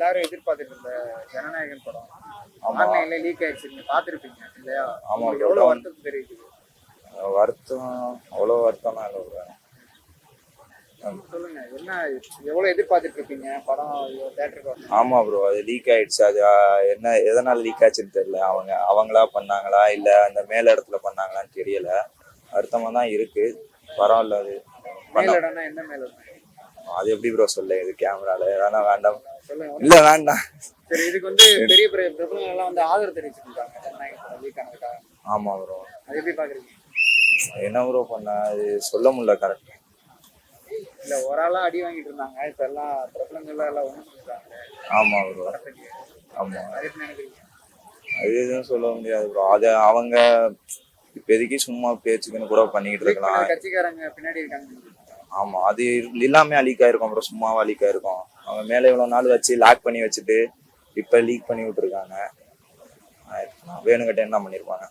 எல்லாரும் எதிர்பார்த்துட்டு இருந்த ஜனநாயகன் படம் ஆமா ஆன்லைன்ல லீக் ஆயிடுச்சு, நீங்க பாத்துருப்பீங்க இல்லையா? ஆமா உங்களுக்கு ப்ரோ. எவ்வளவு வருத்தம் தெரியுது? வருத்தம் அவ்வளோ வருத்தம்லாம் இல்லை ப்ரோ. சொல்லுங்க, என்ன எவ்வளவு எதிர்பார்த்துட்டு இருப்பீங்க படம் தேட்டருக்கு வரணும்? ஆமா ப்ரோ, அது லீக் ஆயிடுச்சு. அது என்ன எதனால லீக் ஆச்சுன்னு தெரியல. அவங்களா பண்ணாங்களா இல்ல அந்த மேல இடத்துல பண்ணாங்களான்னு தெரியல. வருத்தமா தான் இருக்கு. பரவாயில்ல, அது பண்ண. மேல் இடம்னா என்ன மேல் இடம்? அது எப்படி ப்ரோ சொல்ல, இது கேமரால வேணாம், வேண்டாம். சொல்லுங்க. இல்ல வேண்டாம். சரி, இதுக்கு பெரிய பெரிய பிரபலங்கள் எல்லாம் ஆதரவு தெரிவிச்சிருக்காங்க ஜனநாயகன் படம் லீக் ஆனதுக்காக. ஆமா ப்ரோ. அது எப்படி பாக்குறீங்க? என்ன ப்ரோ பண்ண, அது சொல்ல முடியல கரெக்ட். இல்ல, ஒரு ஆளா அடி வாங்கிட்டு இருந்தாங்க, இப்ப எல்லாம் பிரபலங்கள் எல்லாம் ஒண்ணு சொல்றாங்க ஆமா ப்ரோ. படத்துக்கு. ஆமா, அது எப்படி நினைக்கிறீங்க? அது எதுவும் சொல்ல முடியாது ப்ரோ. அது அவங்க இப்போதைக்கு சும்மா பேச்சுக்குன்னு கூட பண்ணிக்கிட்டு லீக் பண்ண இருக்கலாம். கட்சிக்காரங்க பின்னாடி இருக்காங்க. ஆமா, அது எல்லாமே லீக் ஆயிருக்கும் ப்ரோ. சும்மாவா லீக் ஆயிருக்கும்? அவங்க மேல இவ்வளவு நாள் வச்சு லாக் பண்ணி வச்சுட்டு இப்ப லீக் பண்ணி விட்டுருக்காங்க. வேணுங்கிட்ட என்ன பண்ணிருப்பாங்க?